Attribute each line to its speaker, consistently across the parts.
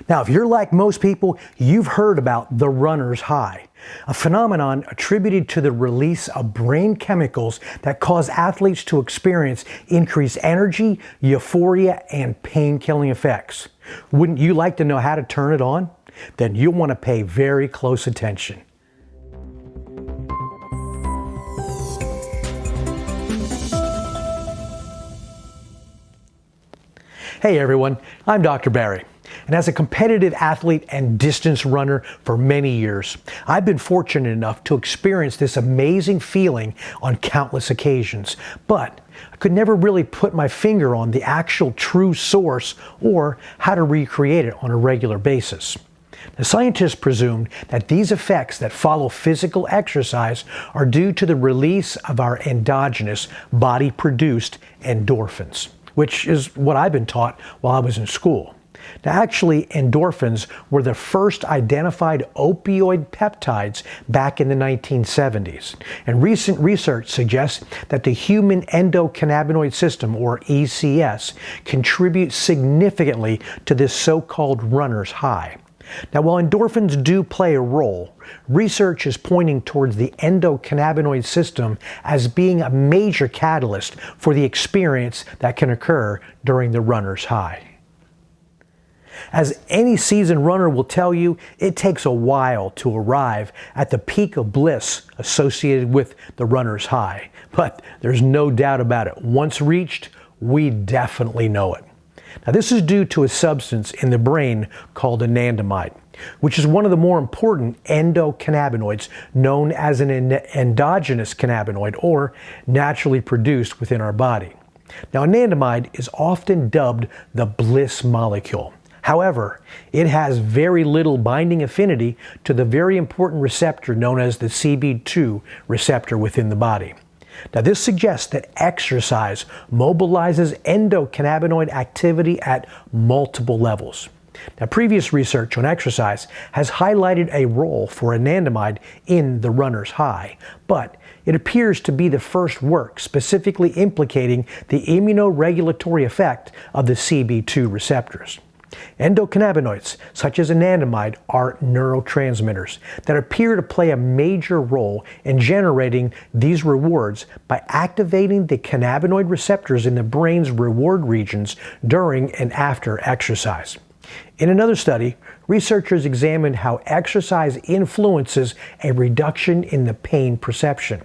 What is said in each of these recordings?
Speaker 1: Now, if you're like most people, you've heard about the runner's high, a phenomenon attributed to the release of brain chemicals that cause athletes to experience increased energy, euphoria, and pain-killing effects. Wouldn't you like to know how to turn it on? Then you'll want to pay very close attention. Hey everyone, I'm Dr. Barry. And as a competitive athlete and distance runner for many years, I've been fortunate enough to experience this amazing feeling on countless occasions. But I could never really put my finger on the actual true source or how to recreate it on a regular basis. The scientists presumed that these effects that follow physical exercise are due to the release of our endogenous body-produced endorphins, which is what I've been taught while I was in school. Now, actually, endorphins were the first identified opioid peptides back in the 1970s. And recent research suggests that the human endocannabinoid system, or ECS, contributes significantly to this so-called runner's high. Now, while endorphins do play a role, research is pointing towards the endocannabinoid system as being a major catalyst for the experience that can occur during the runner's high. As any seasoned runner will tell you, it takes a while to arrive at the peak of bliss associated with the runner's high. But there's no doubt about it. Once reached, we definitely know it. Now, this is due to a substance in the brain called anandamide, which is one of the more important endocannabinoids known as an endogenous cannabinoid, or naturally produced within our body. Now, anandamide is often dubbed the bliss molecule. However, it has very little binding affinity to the very important receptor known as the CB2 receptor within the body. Now, this suggests that exercise mobilizes endocannabinoid activity at multiple levels. Now, previous research on exercise has highlighted a role for anandamide in the runner's high, but it appears to be the first work specifically implicating the immunoregulatory effect of the CB2 receptors. Endocannabinoids, such as anandamide, are neurotransmitters that appear to play a major role in generating these rewards by activating the cannabinoid receptors in the brain's reward regions during and after exercise. In another study, researchers examined how exercise influences a reduction in the pain perception.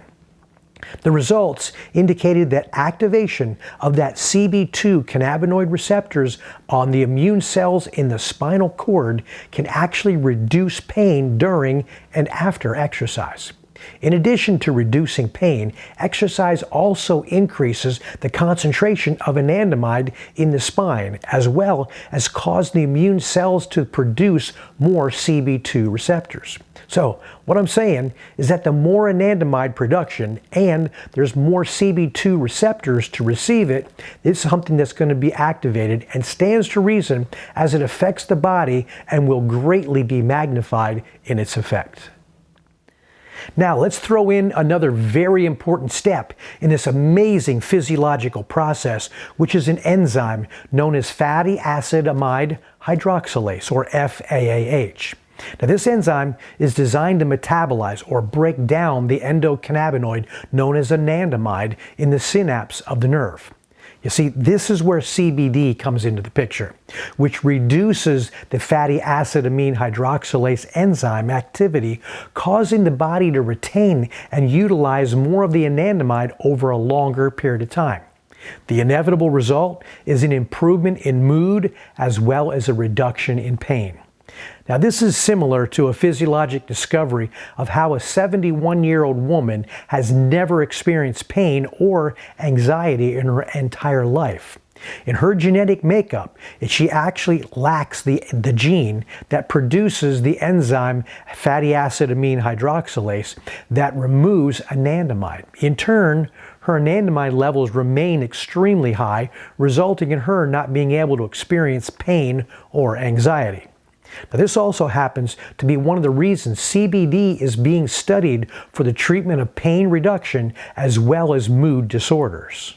Speaker 1: The results indicated that activation of that CB2 cannabinoid receptors on the immune cells in the spinal cord can actually reduce pain during and after exercise. In addition to reducing pain, exercise also increases the concentration of anandamide in the spine, as well as cause the immune cells to produce more CB2 receptors. So what I'm saying is that the more anandamide production and there's more CB2 receptors to receive it, it's something that's going to be activated and stands to reason as it affects the body and will greatly be magnified in its effect. Now, let's throw in another very important step in this amazing physiological process, which is an enzyme known as fatty acid amide hydroxylase, or FAAH. Now, this enzyme is designed to metabolize or break down the endocannabinoid known as anandamide in the synapse of the nerve. You see, this is where CBD comes into the picture, which reduces the fatty acid amine hydroxylase enzyme activity, causing the body to retain and utilize more of the anandamide over a longer period of time. The inevitable result is an improvement in mood as well as a reduction in pain. Now, this is similar to a physiologic discovery of how a 71-year-old woman has never experienced pain or anxiety in her entire life. In her genetic makeup, she actually lacks the gene that produces the enzyme fatty acid amine hydroxylase that removes anandamide. In turn, her anandamide levels remain extremely high, resulting in her not being able to experience pain or anxiety. Now, this also happens to be one of the reasons CBD is being studied for the treatment of pain reduction as well as mood disorders.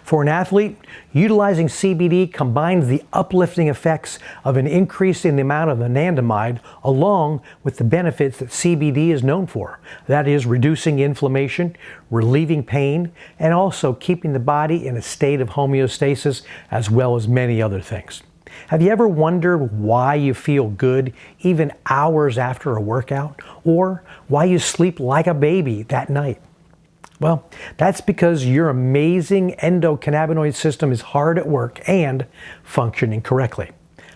Speaker 1: For an athlete, utilizing CBD combines the uplifting effects of an increase in the amount of anandamide along with the benefits that CBD is known for. That is, reducing inflammation, relieving pain, and also keeping the body in a state of homeostasis, as well as many other things. Have you ever wondered why you feel good even hours after a workout, or why you sleep like a baby that night? Well, that's because your amazing endocannabinoid system is hard at work and functioning correctly.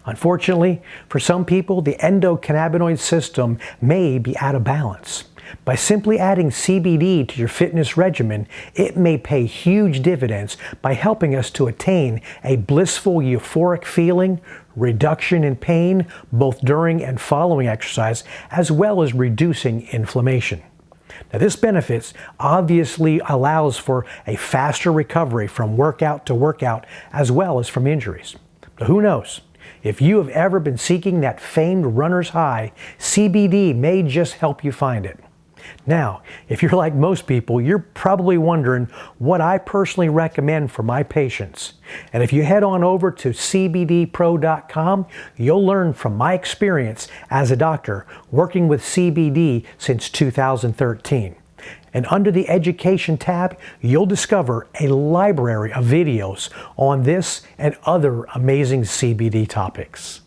Speaker 1: Unfortunately, for some people, the endocannabinoid system may be out of balance. By simply adding CBD to your fitness regimen, it may pay huge dividends by helping us to attain a blissful euphoric feeling, reduction in pain, both during and following exercise, as well as reducing inflammation. Now, this benefits obviously allows for a faster recovery from workout to workout, as well as from injuries. But who knows? If you have ever been seeking that famed runner's high, CBD may just help you find it. Now, if you're like most people, you're probably wondering what I personally recommend for my patients. And if you head on over to cbdpro.com, you'll learn from my experience as a doctor working with CBD since 2013. And under the Education tab, you'll discover a library of videos on this and other amazing CBD topics.